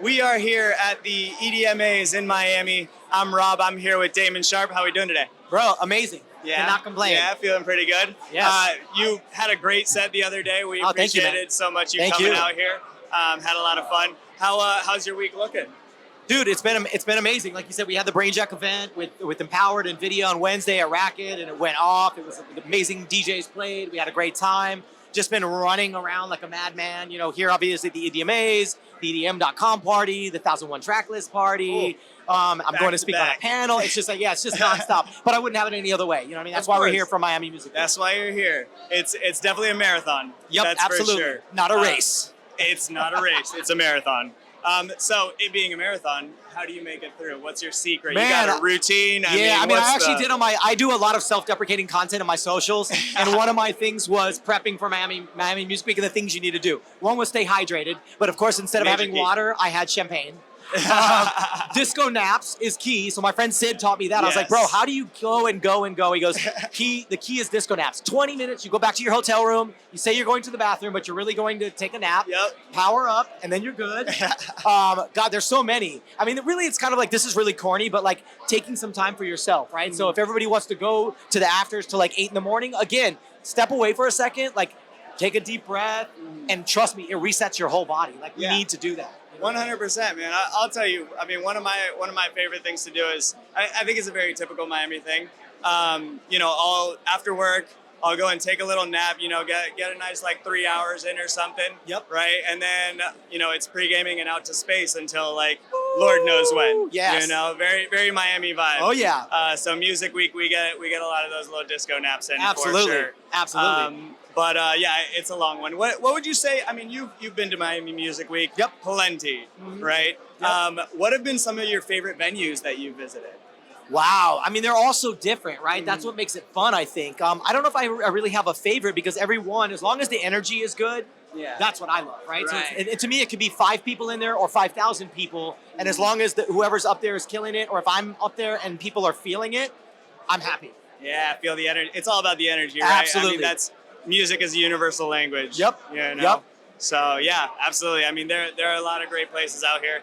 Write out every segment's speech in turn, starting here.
We are here at the EDMAs in Miami. I'm Rob. I'm here with Damon Sharpe. How are we doing today? Bro, amazing. Yeah. Cannot complain. Yeah, feeling pretty good. Yes. You had a great set the other day. We thank you, man. appreciated so much you Thank coming you. out here. Had a lot of fun. How's your week looking? Dude, it's been amazing. Like you said, we had the Brainjack event with Empowered and Video on Wednesday at Racket, and it went off. It was amazing. DJs played. We had a great time. Just been running around like a madman. You know, here obviously the EDMAs, the EDM.com party, the 1001 track list party. I'm going to speak on a panel. It's just like, yeah, it's just nonstop. But I wouldn't have it any other way. You know what I mean? That's why we're here for Miami Music. That's why you're here. It's definitely a marathon. Yep, that's absolutely. For sure. Not a race. It's not a race. It's a marathon. So it being a marathon, how do you make it through? What's your secret? Man, you got a routine? I do a lot of self-deprecating content on my socials, and one of my things was prepping for Miami Music Week and the things you need to do. One was stay hydrated, but of course, instead of having water, I had champagne. Disco naps is key. So my friend Sid taught me that. Yes. I was like, bro, how do you go and go and go? He goes, the key is disco naps. 20 minutes, you go back to your hotel room, you say you're going to the bathroom, but you're really going to take a nap. Yep. Power up, and then you're good. God, there's so many. I mean, really, it's kind of like, this is really corny, but like taking some time for yourself, right? Mm-hmm. So if everybody wants to go to the afters to like 8 in the morning, again, step away for a second, like take a deep breath, and trust me, it resets your whole body. Like, we need to do that. 100%, man. I'll tell you. I mean, one of my favorite things to do is I think it's a very typical Miami thing. All after work, I'll go and take a little nap. You know, get a nice like 3 hours in or something. Yep. Right, and then it's pre-gaming and out to space until like Lord knows when. Yes. You know, very very Miami vibe. Oh yeah. So Music Week, we get a lot of those little disco naps in. Absolutely. For sure. Absolutely. But yeah, it's a long one. What would you say? I mean, you've been to Miami Music Week. Yep. Plenty, right? Yep. What have been some of your favorite venues that you've visited? Wow. I mean, they're all so different, right? That's what makes it fun, I think. I don't know if I really have a favorite because every one, as long as the energy is good, that's what I love, right? So to me, it could be 5 people in there or 5,000 people. And as long as whoever's up there is killing it, or if I'm up there and people are feeling it, I'm happy. Yeah, feel the energy. It's all about the energy, right? Absolutely. I mean, music is a universal language. Yep. You know? Yep. So yeah, absolutely. I mean, there are a lot of great places out here.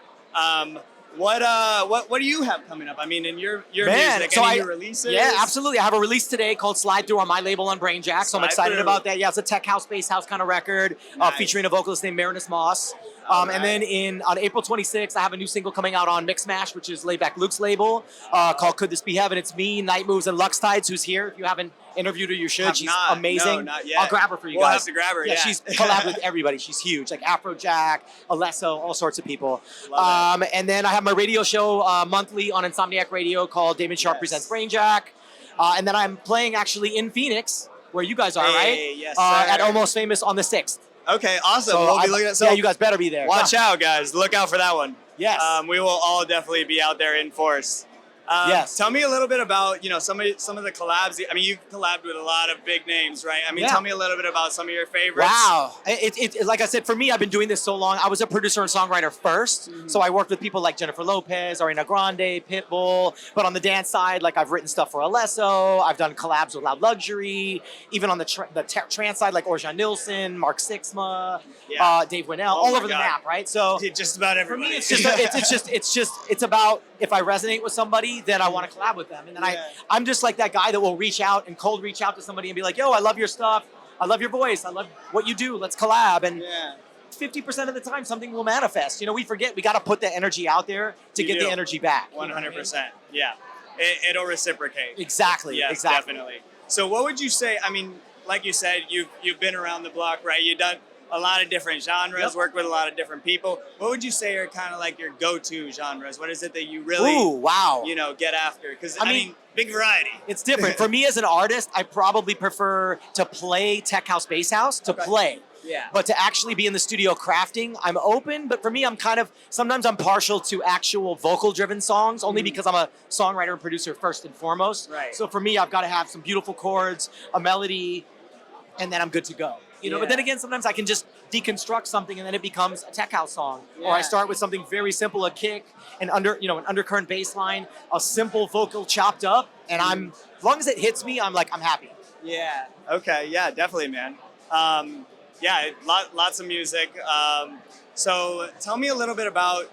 What do you have coming up? I mean, in your music, so any new releases? Yeah, absolutely. I have a release today called Slide Through on my label on Brainjack, so I'm excited about that. Yeah, it's a tech house, bass house kind of record, featuring a vocalist named Marinus Moss. And then on April 26th, I have a new single coming out on Mixmash, which is Laidback Luke's label, called Could This Be Heaven? It's me, Night Moves, and Lux Tides, who's here. If you haven't interviewed her, you should. She's amazing. No, not yet. I'll grab her for you guys. guys. We'll have to grab her, yeah. She's collabed with everybody. She's huge, like Afrojack, Alesso, all sorts of people. And then I have my radio show monthly on Insomniac Radio called Damon Sharpe Presents Brainjack. And then I'm playing actually in Phoenix, where you guys are, right? Yes, at Almost Famous on the 6th. Okay, awesome. So we'll be looking at. Yeah, you guys better be there. Watch out, guys. Look out for that one. Yes. We will all definitely be out there in force. Yes. Tell me a little bit about some of the collabs. I mean, you've collabed with a lot of big names, right? I mean, tell me a little bit about some of your favorites. Wow. It like I said, for me, I've been doing this so long. I was a producer and songwriter first, so I worked with people like Jennifer Lopez, Ariana Grande, Pitbull. But on the dance side, like I've written stuff for Alesso. I've done collabs with Loud Luxury. Even on the trance side, like Orjan Nilsen, Mark Sixma, Dave Winnell, all over the map, right? So just about everybody. For me, it's about if I resonate with somebody, then I want to collab with them. And then I'm just like that guy that will reach out and cold reach out to somebody and be like, yo, I love your stuff. I love your voice. I love what you do. Let's collab. And 50% of the time, something will manifest. We forget. We got to put the energy out there to get the energy back. 100%. Yeah. It'll reciprocate. Exactly. Yes, exactly. Definitely. So what would you say? I mean, like you said, you've been around the block, right? You've done a lot of different genres, worked with a lot of different people. What would you say are kind of like your go-to genres? What is it that you really, get after? Because, I mean, big variety. It's different. For me as an artist, I probably prefer to play tech house, bass house, to play. Yeah. But to actually be in the studio crafting, I'm open. But for me, sometimes I'm partial to actual vocal-driven songs, only because I'm a songwriter and producer first and foremost. Right. So for me, I've got to have some beautiful chords, a melody, and then I'm good to go. But then again, sometimes I can just deconstruct something and then it becomes a tech house song. Or I start with something very simple, a kick, an undercurrent bass line, a simple vocal chopped up, and as long as it hits me, I'm happy. Yeah. Okay. Yeah, definitely, man. yeah, lots of music. So tell me a little bit about,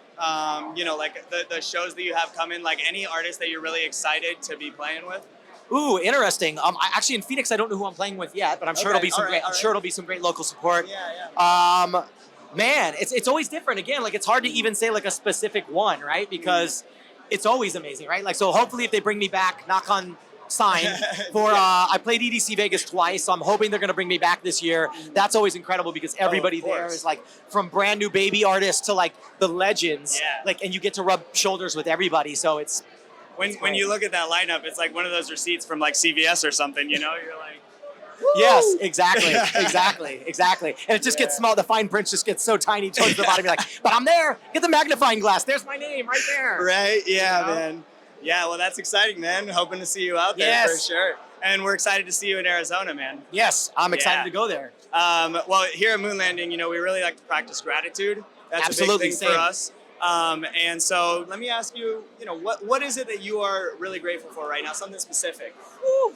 you know, like the shows that you have coming, like any artists that you're really excited to be playing with? Ooh, interesting. Actually in Phoenix, I don't know who I'm playing with yet, but I'm sure it'll be some great. I'm sure it'll be some great local support. Yeah. Man, it's always different. Again, like it's hard to even say like a specific one, right? Because it's always amazing, right? Like so, hopefully, if they bring me back, knock on sign for I played EDC Vegas twice, so I'm hoping they're gonna bring me back this year. That's always incredible because everybody there is like from brand new baby artists to like the legends, like, and you get to rub shoulders with everybody. So it's when you look at that lineup, it's like one of those receipts from like CVS or something. You know, you're like. Woo! Yes, exactly. And it just gets small. The fine print just gets so tiny towards the bottom. You're like, but I'm there. Get the magnifying glass. There's my name right there. Right? Yeah, you know? man. Yeah, well, that's exciting, man. Hoping to see you out there for sure. And we're excited to see you in Arizona, man. Yes, I'm excited to go there. Well, here at Moon Landing, you know, we really like to practice gratitude. That's Absolutely, a big thing for us. And so let me ask you, you know, what is it that you are really grateful for right now? Something specific. Woo.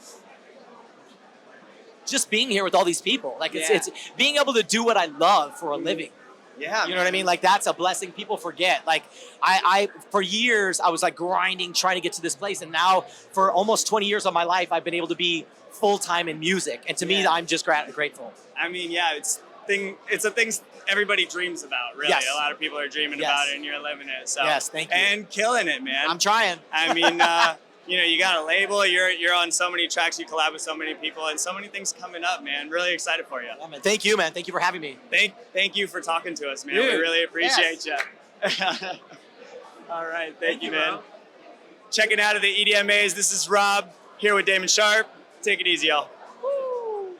Just being here with all these people. Like it's being able to do what I love for a living. Yeah. You know what I mean? Like that's a blessing people forget. Like I for years I was like grinding, trying to get to this place. And now for almost 20 years of my life, I've been able to be full-time in music. And to me, I'm just grateful. I mean, yeah, it's a thing everybody dreams about, really. Yes. A lot of people are dreaming about it and you're living it. So yes, thank you. And killing it, man. I'm trying. I mean, you know, you got a label, you're on so many tracks, you collab with so many people, and so many things coming up, man. Really excited for you. Yeah, man. Thank you, man. Thank you for having me. Thank you for talking to us, man. Dude, we really appreciate you. All right, thank you, man. Bro. Checking out of the EDMAs, this is Rob here with Damon Sharpe. Take it easy, y'all. Woo.